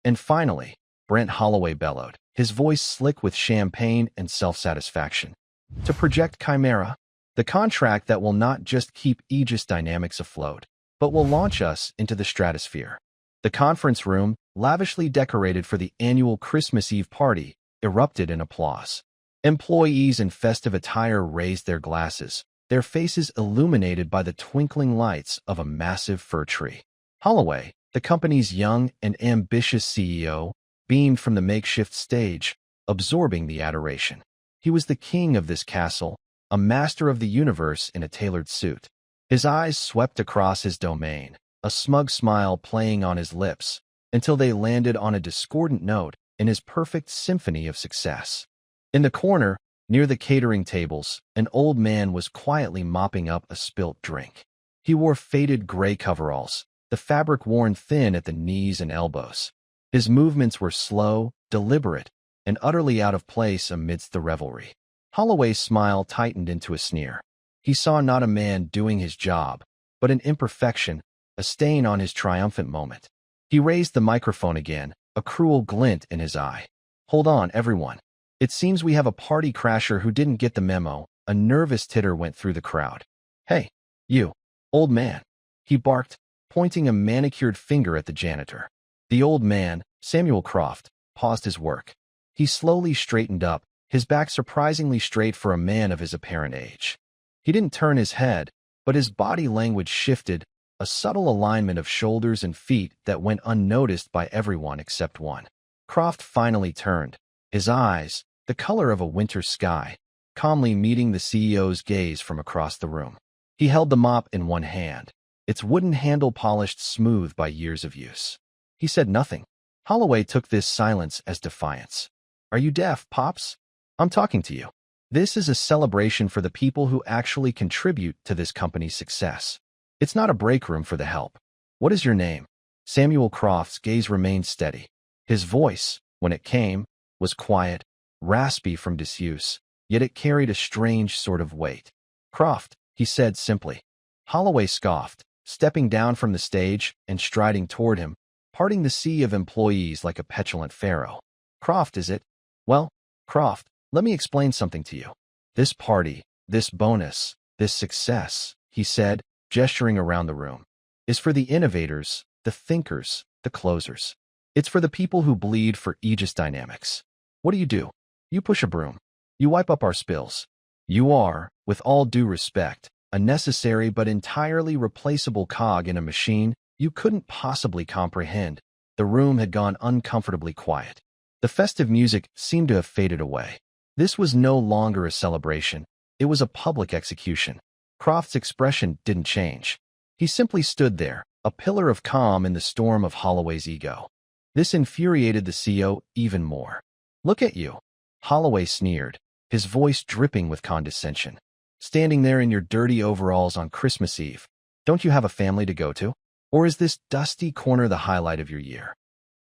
And finally, Brent Holloway bellowed, his voice slick with champagne and self-satisfaction. To project Chimera, the contract that will not just keep Aegis Dynamics afloat, but will launch us into the stratosphere. The conference room, lavishly decorated for the annual Christmas Eve party, erupted in applause. Employees in festive attire raised their glasses, their faces illuminated by the twinkling lights of a massive fir tree. Holloway, the company's young and ambitious CEO, beamed from the makeshift stage, absorbing the adoration. He was the king of this castle, a master of the universe in a tailored suit. His eyes swept across his domain, a smug smile playing on his lips, until they landed on a discordant note in his perfect symphony of success. In the corner, near the catering tables, an old man was quietly mopping up a spilt drink. He wore faded gray coveralls, the fabric worn thin at the knees and elbows. His movements were slow, deliberate, and utterly out of place amidst the revelry. Holloway's smile tightened into a sneer. He saw not a man doing his job, but an imperfection, a stain on his triumphant moment. He raised the microphone again, a cruel glint in his eye. "Hold on, everyone. It seems we have a party crasher who didn't get the memo." A nervous titter went through the crowd. "Hey, you, old man," he barked, pointing a manicured finger at the janitor. The old man, Samuel Croft, paused his work. He slowly straightened up, his back surprisingly straight for a man of his apparent age. He didn't turn his head, but his body language shifted, a subtle alignment of shoulders and feet that went unnoticed by everyone except one. Croft finally turned, his eyes, the color of a winter sky, calmly meeting the CEO's gaze from across the room. He held the mop in one hand, its wooden handle polished smooth by years of use. He said nothing. Holloway took this silence as defiance. "Are you deaf, Pops? I'm talking to you. This is a celebration for the people who actually contribute to this company's success. It's not a break room for the help. What is your name?" Samuel Croft's gaze remained steady. His voice, when it came, was quiet, raspy from disuse, yet it carried a strange sort of weight. "Croft," he said simply. Holloway scoffed, stepping down from the stage and striding toward him, parting the sea of employees like a petulant pharaoh. "Croft, is it? Well, Croft, let me explain something to you. This party, this bonus, this success," he said, gesturing around the room, "is for the innovators, the thinkers, the closers. It's for the people who bleed for Aegis Dynamics. What do? You push a broom. You wipe up our spills. You are, with all due respect, a necessary but entirely replaceable cog in a machine you couldn't possibly comprehend." The room had gone uncomfortably quiet. The festive music seemed to have faded away. This was no longer a celebration. It was a public execution. Croft's expression didn't change. He simply stood there, a pillar of calm in the storm of Holloway's ego. This infuriated the CEO even more. "Look at you," Holloway sneered, his voice dripping with condescension. "Standing there in your dirty overalls on Christmas Eve. Don't you have a family to go to? Or is this dusty corner the highlight of your year?"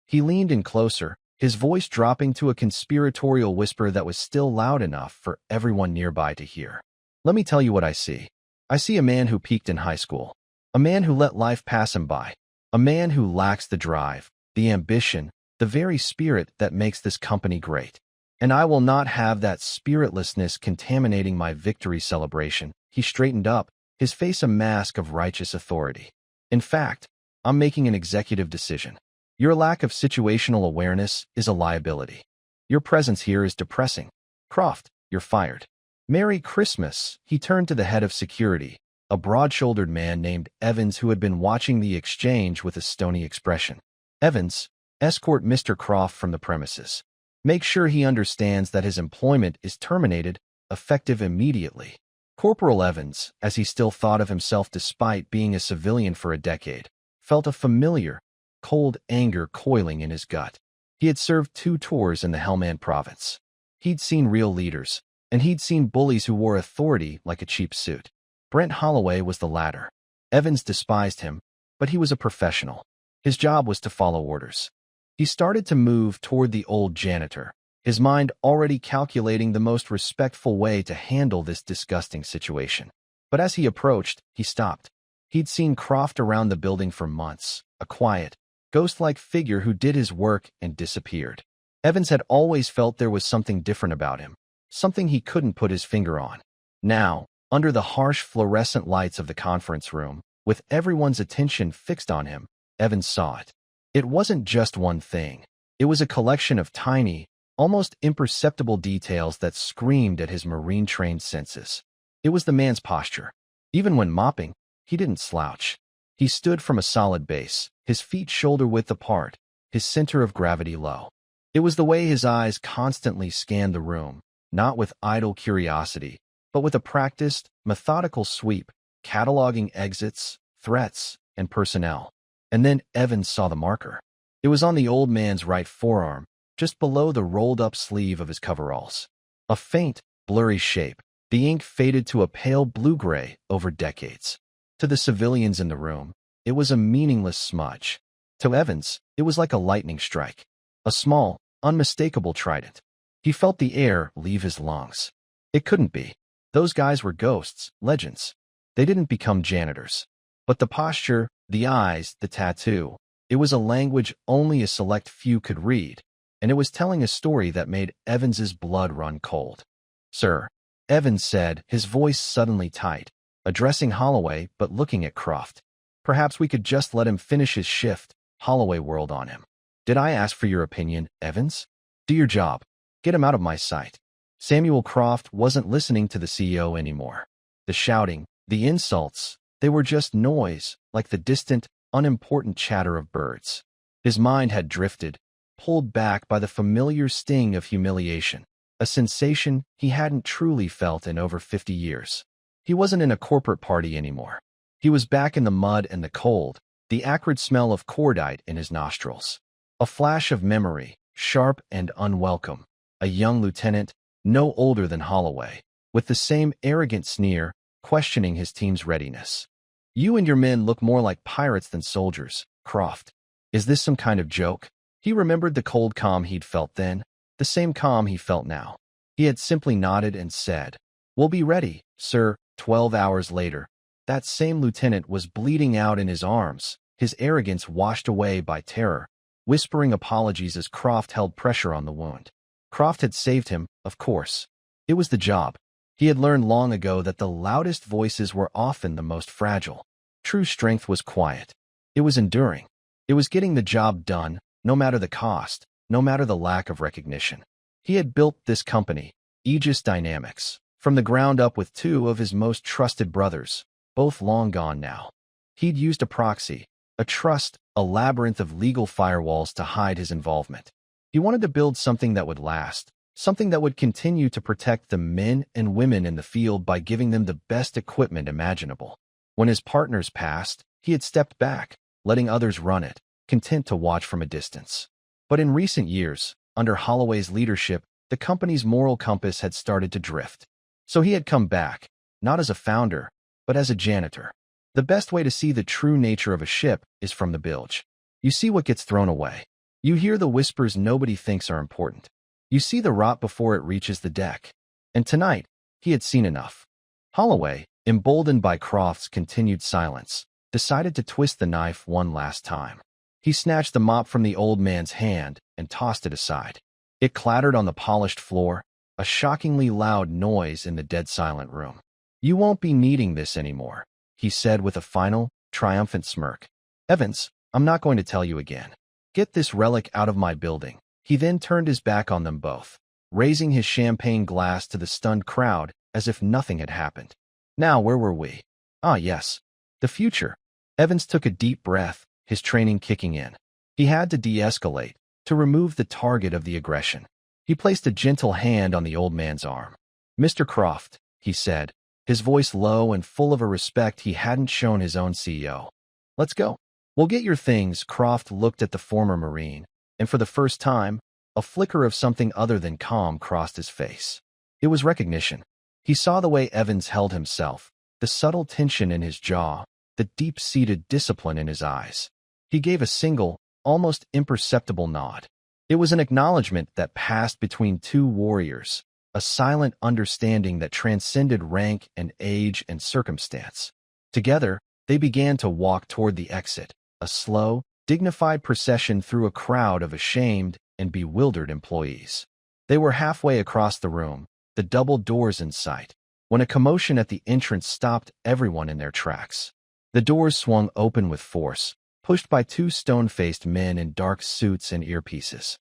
He leaned in closer, his voice dropping to a conspiratorial whisper that was still loud enough for everyone nearby to hear. "Let me tell you what I see. I see a man who peaked in high school, a man who let life pass him by, a man who lacks the drive, the ambition, the very spirit that makes this company great. And I will not have that spiritlessness contaminating my victory celebration." He straightened up, his face a mask of righteous authority. "In fact, I'm making an executive decision. Your lack of situational awareness is a liability. Your presence here is depressing. Croft, you're fired." "Merry Christmas," he turned to the head of security, a broad-shouldered man named Evans who had been watching the exchange with a stony expression. "Evans, escort Mr. Croft from the premises. Make sure he understands that his employment is terminated, effective immediately." Corporal Evans, as he still thought of himself despite being a civilian for a decade, felt a familiar, cold anger coiling in his gut. He had served 2 tours in the Helmand province. He'd seen real leaders, and he'd seen bullies who wore authority like a cheap suit. Brent Holloway was the latter. Evans despised him, but he was a professional. His job was to follow orders. He started to move toward the old janitor, his mind already calculating the most respectful way to handle this disgusting situation. But as he approached, he stopped. He'd seen Croft around the building for months, a quiet, ghost-like figure who did his work and disappeared. Evans had always felt there was something different about him, something he couldn't put his finger on. Now, under the harsh fluorescent lights of the conference room, with everyone's attention fixed on him, Evans saw it. It wasn't just one thing. It was a collection of tiny, almost imperceptible details that screamed at his marine-trained senses. It was the man's posture. Even when mopping, he didn't slouch. He stood from a solid base, his feet shoulder-width apart, his center of gravity low. It was the way his eyes constantly scanned the room, not with idle curiosity, but with a practiced, methodical sweep, cataloging exits, threats, and personnel. And then Evans saw the marker. It was on the old man's right forearm, just below the rolled-up sleeve of his coveralls. A faint, blurry shape, the ink faded to a pale blue-gray over decades. To the civilians in the room, it was a meaningless smudge. To Evans, it was like a lightning strike. A small, unmistakable trident. He felt the air leave his lungs. It couldn't be. Those guys were ghosts, legends. They didn't become janitors. But the posture, the eyes, the tattoo, it was a language only a select few could read, and it was telling a story that made Evans's blood run cold. "Sir," Evans said, his voice suddenly tight, addressing Holloway but looking at Croft. "Perhaps we could just let him finish his shift," Holloway whirled on him. "Did I ask for your opinion, Evans? Do your job. Get him out of my sight." Samuel Croft wasn't listening to the CEO anymore. The shouting, the insults, they were just noise, like the distant, unimportant chatter of birds. His mind had drifted, pulled back by the familiar sting of humiliation, a sensation he hadn't truly felt in over 50 years. He wasn't in a corporate party anymore. He was back in the mud and the cold, the acrid smell of cordite in his nostrils. A flash of memory, sharp and unwelcome. A young lieutenant, no older than Holloway, with the same arrogant sneer, questioning his team's readiness. "You and your men look more like pirates than soldiers, Croft. Is this some kind of joke?" He remembered the cold calm he'd felt then, the same calm he felt now. He had simply nodded and said, "We'll be ready, sir." 12 hours later, that same lieutenant was bleeding out in his arms, his arrogance washed away by terror, whispering apologies as Croft held pressure on the wound. Croft had saved him, of course. It was the job. He had learned long ago that the loudest voices were often the most fragile. True strength was quiet. It was enduring. It was getting the job done, no matter the cost, no matter the lack of recognition. He had built this company, Aegis Dynamics, from the ground up with two of his most trusted brothers, both long gone now. He'd used a proxy, a trust, a labyrinth of legal firewalls to hide his involvement. He wanted to build something that would last, something that would continue to protect the men and women in the field by giving them the best equipment imaginable. When his partners passed, he had stepped back, letting others run it, content to watch from a distance. But in recent years, under Holloway's leadership, the company's moral compass had started to drift. So he had come back, not as a founder, but as a janitor. The best way to see the true nature of a ship is from the bilge. You see what gets thrown away. You hear the whispers nobody thinks are important. You see the rot before it reaches the deck. And tonight, he had seen enough. Holloway, emboldened by Croft's continued silence, decided to twist the knife one last time. He snatched the mop from the old man's hand and tossed it aside. It clattered on the polished floor, a shockingly loud noise in the dead-silent room. "You won't be needing this anymore," he said with a final, triumphant smirk. "Evans, I'm not going to tell you again. Get this relic out of my building." He then turned his back on them both, raising his champagne glass to the stunned crowd as if nothing had happened. Now, where were we? Ah, yes. The future. Evans took a deep breath, his training kicking in. He had to de-escalate, to remove the target of the aggression. He placed a gentle hand on the old man's arm. "Mr. Croft," he said, his voice low and full of a respect he hadn't shown his own CEO. "Let's go. We'll get your things." Croft looked at the former Marine, and for the first time, a flicker of something other than calm crossed his face. It was recognition. He saw the way Evans held himself, the subtle tension in his jaw, the deep-seated discipline in his eyes. He gave a single, almost imperceptible nod. It was an acknowledgement that passed between two warriors, a silent understanding that transcended rank and age and circumstance. Together, they began to walk toward the exit, a slow, dignified procession through a crowd of ashamed and bewildered employees. They were halfway across the room, the double doors in sight, when a commotion at the entrance stopped everyone in their tracks. The doors swung open with force, pushed by two stone-faced men in dark suits and earpieces.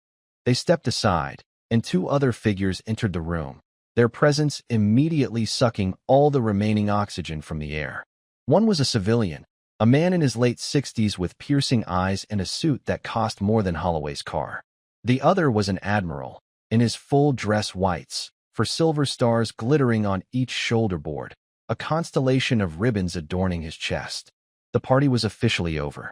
They stepped aside, and two other figures entered the room, their presence immediately sucking all the remaining oxygen from the air. One was a civilian, a man in his late 60s with piercing eyes and a suit that cost more than Holloway's car. The other was an admiral, in his full-dress whites, for silver stars glittering on each shoulder board, a constellation of ribbons adorning his chest. The party was officially over.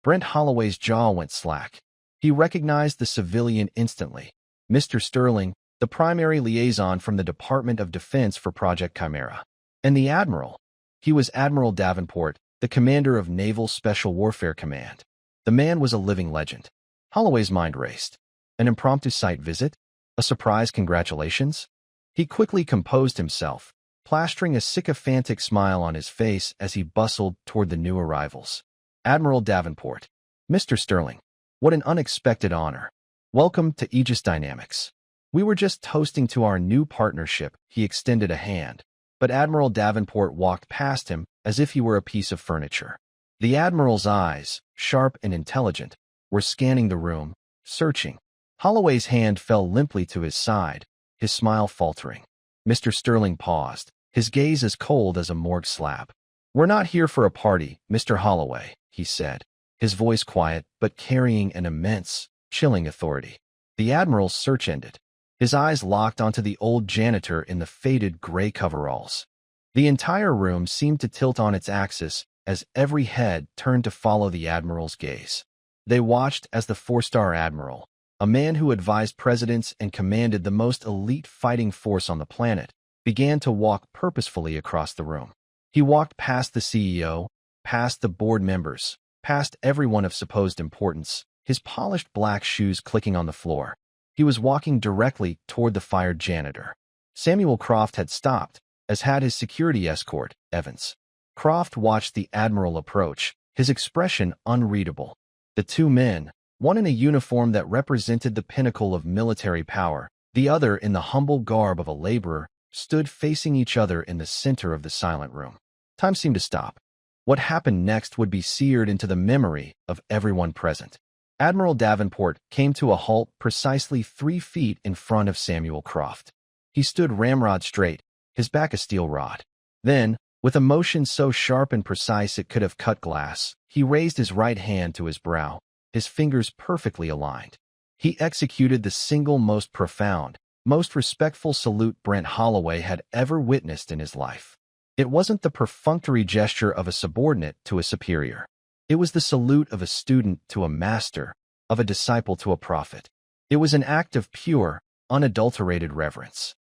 Brent Holloway's jaw went slack. He recognized the civilian instantly. Mr. Sterling, the primary liaison from the Department of Defense for Project Chimera. And the admiral. He was Admiral Davenport, the commander of Naval Special Warfare Command. The man was a living legend. Holloway's mind raced. An impromptu site visit? A surprise congratulations? He quickly composed himself, plastering a sycophantic smile on his face as he bustled toward the new arrivals. Admiral Davenport. Mr. Sterling. What an unexpected honor. Welcome to Aegis Dynamics. We were just toasting to our new partnership. He extended a hand, but Admiral Davenport walked past him as if he were a piece of furniture. The Admiral's eyes, sharp and intelligent, were scanning the room, searching. Holloway's hand fell limply to his side, his smile faltering. Mr. Sterling paused, his gaze as cold as a morgue slab. We're not here for a party, Mr. Holloway, he said, his voice quiet but carrying an immense, chilling authority. The Admiral's search ended. His eyes locked onto the old janitor in the faded gray coveralls. The entire room seemed to tilt on its axis as every head turned to follow the Admiral's gaze. They watched as the four-star Admiral, a man who advised presidents and commanded the most elite fighting force on the planet, began to walk purposefully across the room. He walked past the CEO, past the board members, past everyone of supposed importance, his polished black shoes clicking on the floor. He was walking directly toward the fired janitor. Samuel Croft had stopped, as had his security escort, Evans. Croft watched the Admiral approach, his expression unreadable. The two men, one in a uniform that represented the pinnacle of military power, the other in the humble garb of a laborer, stood facing each other in the center of the silent room. Time seemed to stop. What happened next would be seared into the memory of everyone present. Admiral Davenport came to a halt precisely 3 feet in front of Samuel Croft. He stood ramrod straight, his back a steel rod. Then, with a motion so sharp and precise it could have cut glass, he raised his right hand to his brow, his fingers perfectly aligned. He executed the single most profound, most respectful salute Brent Holloway had ever witnessed in his life. It wasn't the perfunctory gesture of a subordinate to a superior. It was the salute of a student to a master, of a disciple to a prophet. It was an act of pure, unadulterated reverence.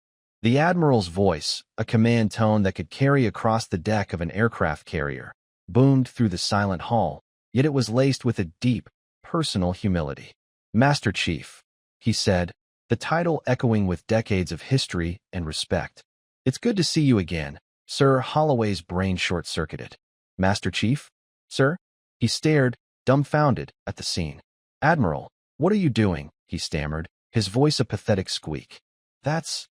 The Admiral's voice, a command tone that could carry across the deck of an aircraft carrier, boomed through the silent hall, yet it was laced with a deep, personal humility. Master Chief, he said, the title echoing with decades of history and respect. It's good to see you again, Sir. Holloway's brain short-circuited. Master Chief? Sir? He stared, dumbfounded, at the scene. Admiral, what are you doing? He stammered, his voice a pathetic squeak. That's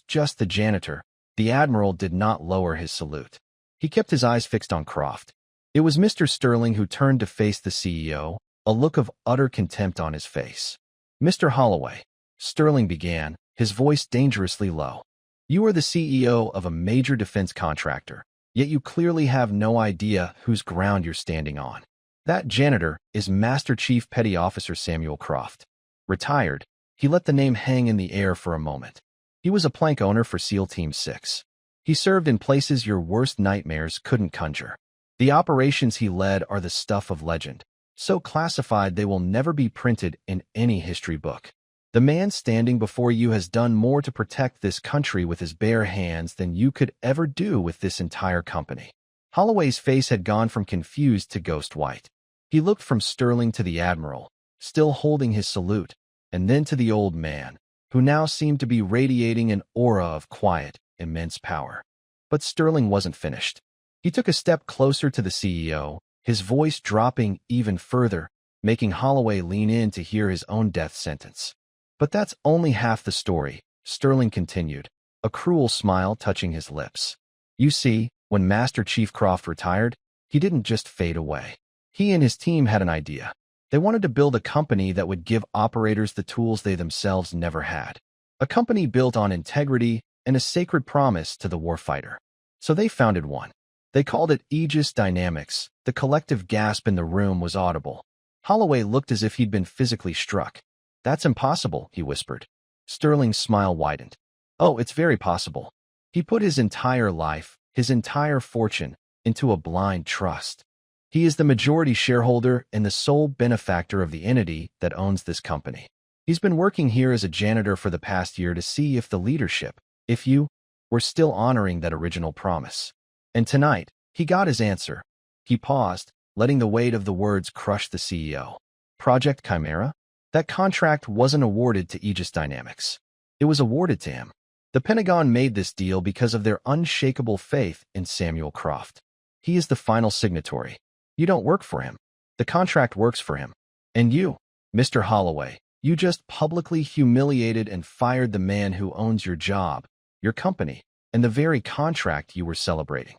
just the janitor. The Admiral did not lower his salute. He kept his eyes fixed on Croft. It was Mr. Sterling who turned to face the CEO, a look of utter contempt on his face. Mr. Holloway, Sterling began, his voice dangerously low. You are the CEO of a major defense contractor, yet you clearly have no idea whose ground you're standing on. That janitor is Master Chief Petty Officer Samuel Croft. Retired, he let the name hang in the air for a moment. He was a plank owner for SEAL Team 6. He served in places your worst nightmares couldn't conjure. The operations he led are the stuff of legend, so classified they will never be printed in any history book. The man standing before you has done more to protect this country with his bare hands than you could ever do with this entire company. Holloway's face had gone from confused to ghost white. He looked from Sterling to the Admiral, still holding his salute, and then to the old man, who now seemed to be radiating an aura of quiet, immense power. But Sterling wasn't finished. He took a step closer to the CEO, his voice dropping even further. making Holloway lean in to hear his own death sentence. But that's only half the story, Sterling continued, a cruel smile touching his lips. You see, when Master Chief Croft retired, he didn't just fade away. He and his team had an idea. They wanted to build a company that would give operators the tools they themselves never had. A company built on integrity and a sacred promise to the warfighter. So they founded one. They called it Aegis Dynamics. The collective gasp in the room was audible. Holloway looked as if he'd been physically struck. That's impossible, he whispered. Sterling's smile widened. Oh, it's very possible. He put his entire life, his entire fortune, into a blind trust. He is the majority shareholder and the sole benefactor of the entity that owns this company. He's been working here as a janitor for the past year to see if the leadership, if you, were still honoring that original promise. And tonight, he got his answer. He paused, letting the weight of the words crush the CEO. Project Chimera? That contract wasn't awarded to Aegis Dynamics. It was awarded to him. The Pentagon made this deal because of their unshakable faith in Samuel Croft. He is the final signatory. You don't work for him. The contract works for him. And you, Mr. Holloway, you just publicly humiliated and fired the man who owns your job, your company, and the very contract you were celebrating.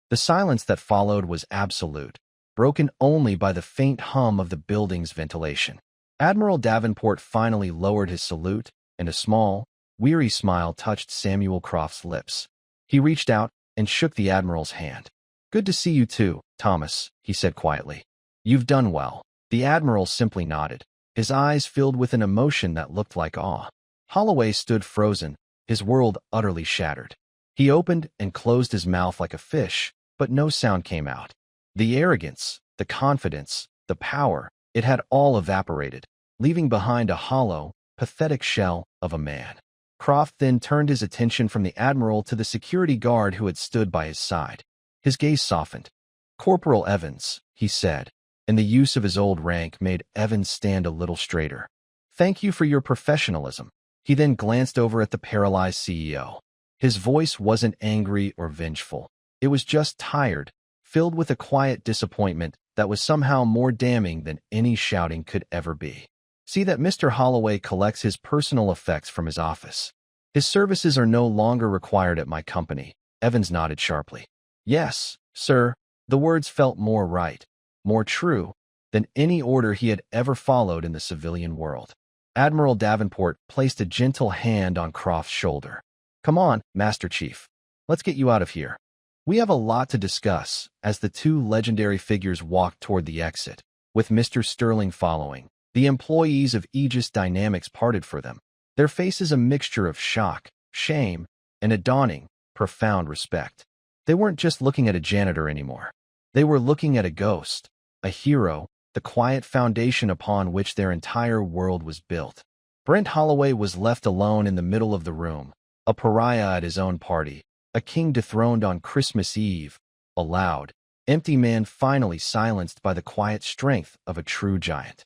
The silence that followed was absolute, broken only by the faint hum of the building's ventilation. Admiral Davenport finally lowered his salute, and a small, weary smile touched Samuel Croft's lips. He reached out and shook the Admiral's hand. Good to see you too, Thomas, he said quietly. You've done well. The Admiral simply nodded, his eyes filled with an emotion that looked like awe. Holloway stood frozen, his world utterly shattered. He opened and closed his mouth like a fish, but no sound came out. The arrogance, the confidence, the power, it had all evaporated, leaving behind a hollow, pathetic shell of a man. Croft then turned his attention from the Admiral to the security guard who had stood by his side. His gaze softened. Corporal Evans, he said, and the use of his old rank made Evans stand a little straighter. Thank you for your professionalism. He then glanced over at the paralyzed CEO. His voice wasn't angry or vengeful. It was just tired, filled with a quiet disappointment that was somehow more damning than any shouting could ever be. See that Mr. Holloway collects his personal effects from his office. His services are no longer required at my company. Evans nodded sharply. Yes, sir. The words felt more right, more true, than any order he had ever followed in the civilian world. Admiral Davenport placed a gentle hand on Croft's shoulder. Come on, Master Chief. Let's get you out of here. We have a lot to discuss, as the two legendary figures walked toward the exit, with Mr. Sterling following. The employees of Aegis Dynamics parted for them, their faces a mixture of shock, shame, and a dawning, profound respect. They weren't just looking at a janitor anymore. They were looking at a ghost, a hero, the quiet foundation upon which their entire world was built. Brent Holloway was left alone in the middle of the room, a pariah at his own party, a king dethroned on Christmas Eve, a loud, empty man finally silenced by the quiet strength of a true giant.